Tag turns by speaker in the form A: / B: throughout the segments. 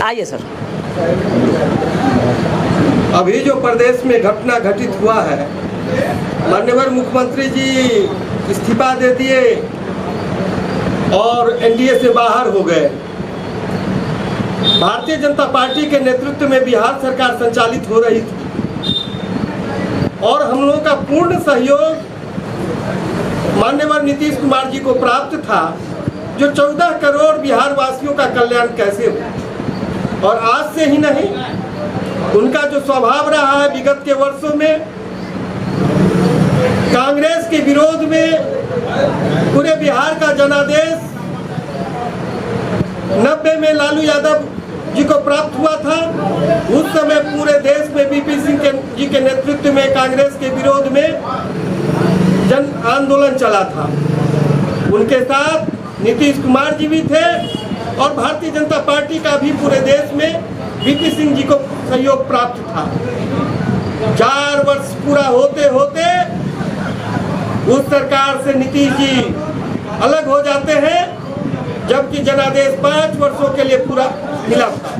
A: आइए सर।
B: अभी जो प्रदेश में घटना घटित हुआ है, माननीय मुख्यमंत्री जी इस्तीफा दे दिए और एनडीए से बाहर हो गए। भारतीय जनता पार्टी के नेतृत्व में बिहार सरकार संचालित हो रही थी और हम लोगों का पूर्ण सहयोग माननीय नीतीश कुमार जी को प्राप्त था, जो 14 करोड़ बिहार वासियों का कल्याण कैसे हो। और आज से ही नहीं, उनका जो स्वभाव रहा है विगत के वर्षों में, कांग्रेस के विरोध में पूरे बिहार का जनादेश 90 में लालू यादव जी को प्राप्त हुआ था। उस समय पूरे देश में बीपी सिंह जी के नेतृत्व में कांग्रेस के विरोध में जन आंदोलन चला था। उनके साथ नीतीश कुमार जी भी थे और भारतीय जनता पार्टी का भी पूरे देश में बीपी सिंह जी को सहयोग प्राप्त था। 4 वर्ष पूरा होते होते उस सरकार से नीतीश जी अलग हो जाते हैं, जबकि जनादेश 5 वर्षों के लिए पूरा मिला था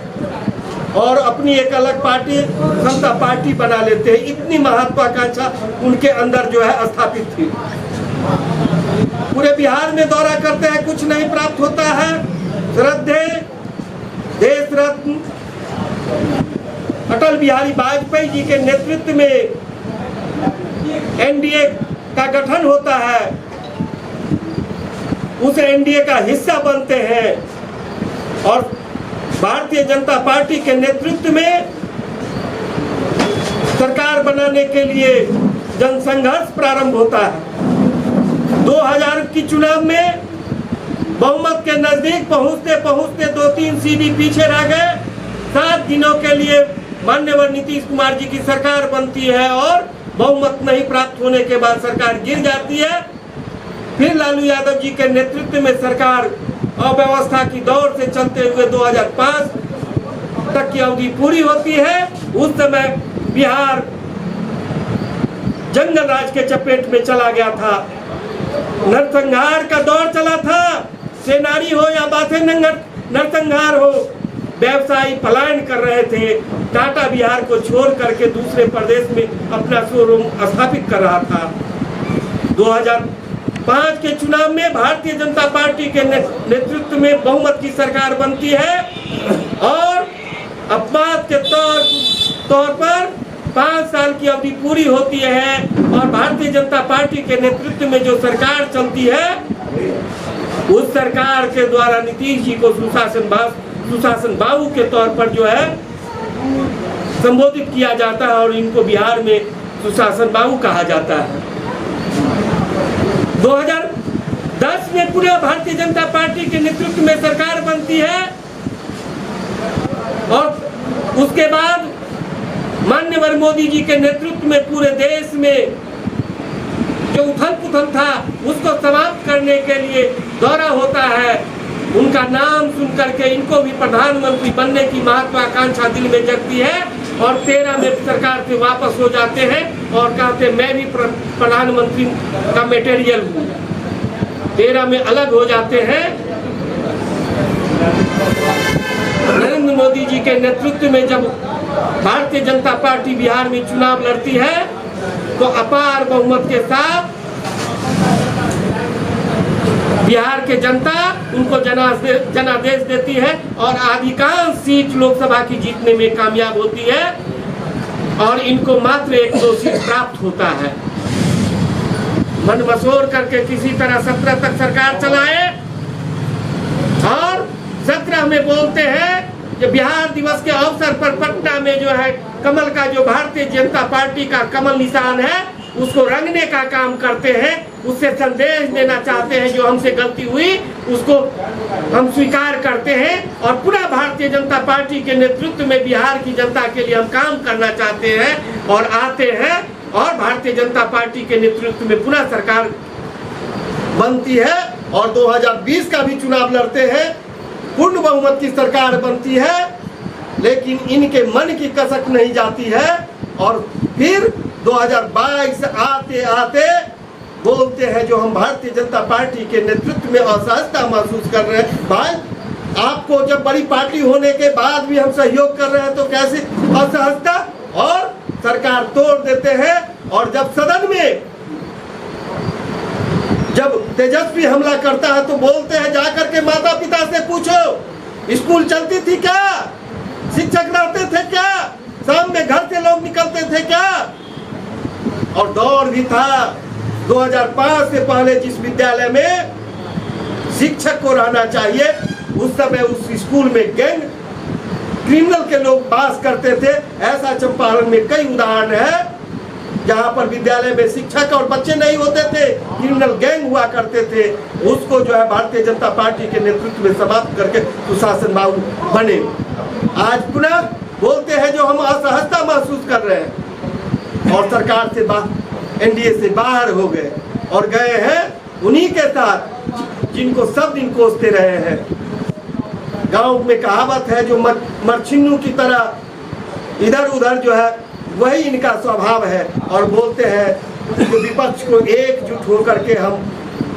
B: और अपनी एक अलग पार्टी समता पार्टी बना लेते हैं। इतनी महत्वाकांक्षा उनके अंदर जो है स्थापित थी। पूरे बिहार में दौरा करते हैं, कुछ नहीं प्राप्त होता है। श्रद्धेय देश रत्न अटल बिहारी वाजपेयी जी के नेतृत्व में एनडीए का गठन होता है, उस एनडीए का हिस्सा बनते हैं और भारतीय जनता पार्टी के नेतृत्व में सरकार बनाने के लिए जनसंघर्ष प्रारंभ होता है। 2000 की चुनाव में बहुमत के नजदीक पहुंचते पहुंचते 2-3 सीढ़ी पीछे रह गए। 7 दिनों के लिए माननीय नीतीश कुमार जी की सरकार बनती है और बहुमत नहीं प्राप्त होने के बाद सरकार गिर जाती है। फिर लालू यादव जी के नेतृत्व में सरकार अव्यवस्था की दौर से चलते हुए 2005 तक की अवधि पूरी होती है। उस समय बिहार जंगल राज के चपेट में चला गया था, नरसंहार का दौर चला था। सेनारी हो या बाथे नरसंहार हो, व्यवसायी पलायन कर रहे थे। टाटा बिहार को छोड़ करके दूसरे प्रदेश में अपना शोरूम स्थापित कर रहा था। 2005 के चुनाव में भारतीय जनता पार्टी के नेतृत्व में बहुमत की सरकार बनती है और अपवाद के तौर पर 5 साल की अवधि पूरी होती है और भारतीय जनता पार्टी के नेतृत्व में जो सरकार चलती है, उस सरकार के द्वारा नीतीश जी को सुशासन बाबू के तौर पर जो है संबोधित किया जाता है और इनको बिहार में सुशासन बाबू कहा जाता है। 2010 में पूरे भारतीय जनता पार्टी के नेतृत्व में सरकार बनती है और उसके बाद माननीय मोदी जी के नेतृत्व में पूरे देश में जो उथल पुथल था उसको समाप्त करने के लिए दौरा होता है। उनका नाम सुन करके इनको भी प्रधानमंत्री बनने की महत्वाकांक्षा दिल में जगती है और 13 में सरकार से वापस हो जाते हैं और कहते मैं भी प्रधानमंत्री का मटेरियल हूँ। 13 में अलग हो जाते हैं। नरेंद्र मोदी जी के नेतृत्व में जब भारतीय जनता पार्टी बिहार में चुनाव लड़ती है तो अपार बहुमत के साथ बिहार के जनता उनको जनादेश देती है और अधिकांश सीट लोकसभा की जीतने में कामयाब होती है और इनको मात्र 1-2 सीट प्राप्त होता है। मन मसोर करके किसी तरह 17 तक सरकार चलाए और 17 में बोलते हैं कि बिहार दिवस के अवसर पर पटना में जो है कमल का जो भारतीय जनता पार्टी का कमल निशान है उसको रंगने का काम करते हैं। उससे संदेश देना चाहते हैं जो हमसे गलती हुई उसको हम स्वीकार करते हैं और पूरा भारतीय जनता पार्टी के नेतृत्व में बिहार की जनता के लिए हम काम करना चाहते हैं और आते हैं और भारतीय जनता पार्टी के नेतृत्व में पुनः सरकार बनती है और 2020 का भी चुनाव लड़ते हैं। पूर्ण बहुमत की सरकार बनती है, लेकिन इनके मन की कसक नहीं जाती है और फिर 2022 आते आते बोलते हैं जो हम भारतीय जनता पार्टी के नेतृत्व में असहजता महसूस कर रहे हैं। भाई आपको जब बड़ी पार्टी होने के बाद भी हम सहयोग कर रहे हैं तो कैसे असहजता, और सरकार तोड़ देते हैं। और जब सदन में जब तेजस्वी हमला करता है तो बोलते हैं जाकर के माता पिता से पूछो स्कूल चलती थी क्या, शिक्षक रहते थे क्या, शाम में घर से लोग निकलते थे क्या। और दौर भी था 2005 से पहले जिस विद्यालय में शिक्षक को रहना चाहिए उस समय उस स्कूल में गैंग क्रिमिनल के लोग वास करते थे। ऐसा चंपारण में कई उदाहरण है जहां पर विद्यालय में शिक्षक और बच्चे नहीं होते थे, क्रिमिनल गैंग हुआ करते थे। उसको जो है भारतीय जनता पार्टी के नेतृत्व में समाप्त करके सुशासन बाबू बने। आज पुनः बोलते हैं जो हम असहजता महसूस कर रहे हैं और सरकार से एनडीए से बाहर हो गए और गए हैं उन्हीं के साथ जिनको सब दिन कोसते रहे हैं। गांव में कहावत है जो मरछिन्नू की तरह इधर उधर जो है वही इनका स्वभाव है और बोलते हैं कि विपक्ष को एकजुट होकर के हम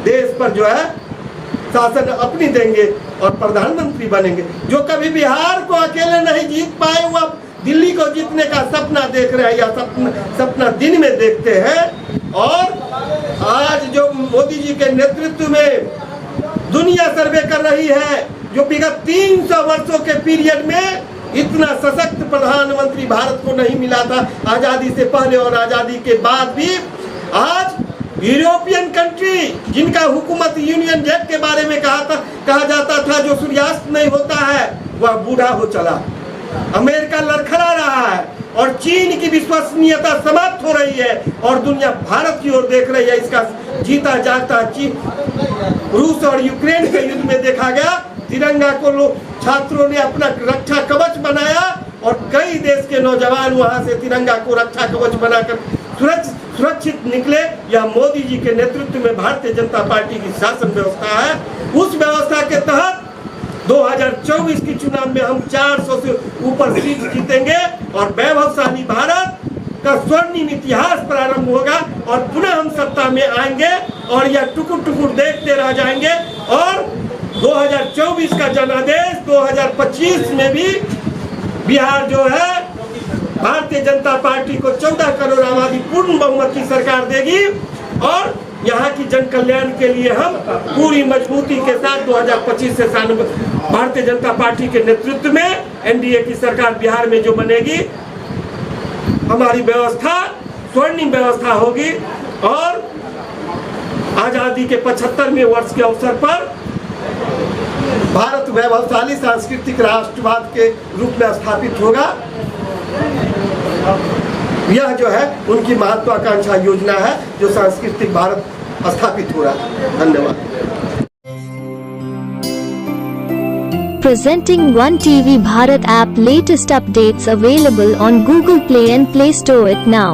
B: देश पर जो है शासन अपनी देंगे और प्रधानमंत्री बनेंगे। जो कभी बिहार को अकेले नहीं जीत पाए वो अब दिल्ली को जीतने का सपना देख रहे हैं या सपना दिन में देखते हैं। और आज जो मोदी जी के नेतृत्व में दुनिया सर्वे कर रही है, जो विगत 300 वर्षों के पीरियड में इतना सशक्त प्रधानमंत्री भारत को नहीं मिला था आजादी से पहले और आजादी के बाद भी। आज यूरोपियन कंट्री जिनका हुकूमत यूनियन जैक के बारे में कहा जाता था जो सूर्यास्त नहीं होता है वह बूढ़ा हो चला, अमेरिका लड़खड़ा रहा है और चीन की विश्वसनीयता समाप्त हो रही है और दुनिया भारत की ओर देख रही है। इसका जीता जागता चीन रूस और यूक्रेन के युद्ध में देखा गया। तिरंगा को लोग छात्रों ने अपना रक्षा कवच बनाया और कई देश के नौजवान वहां से तिरंगा को रक्षा कवच बनाकर सुरक्षित निकले। यह मोदी जी के नेतृत्व में भारतीय जनता पार्टी की शासन व्यवस्था है। उस व्यवस्था के तहत 2024 की चुनाव में हम 400 से ऊपर सीट जीतेंगे और वैभवशाली भारत का स्वर्णिम इतिहास प्रारंभ होगा और पुनः हम सत्ता में आएंगे और यह टुकुर टुकुर देखते रह जाएंगे। और 2024 का जनादेश 2025 में भी बिहार जो है भारतीय जनता पार्टी को 14 करोड़ आबादी पूर्ण बहुमत की सरकार देगी और यहाँ की जन कल्याण के लिए हम पूरी मजबूती के साथ 2025 से भारतीय जनता पार्टी के नेतृत्व में एनडीए की सरकार बिहार में जो बनेगी हमारी व्यवस्था स्वर्णिम व्यवस्था होगी। और आजादी के 75वें वर्ष के अवसर पर भारत वैभवशाली सांस्कृतिक राष्ट्रवाद के रूप में स्थापित होगा। यह जो है उनकी महत्वाकांक्षा योजना है जो सांस्कृतिक भारत स्थापित हो रहा है। धन्यवाद।
A: Presenting One TV Bharat app, latest updates available on Google Play and Play Store it now.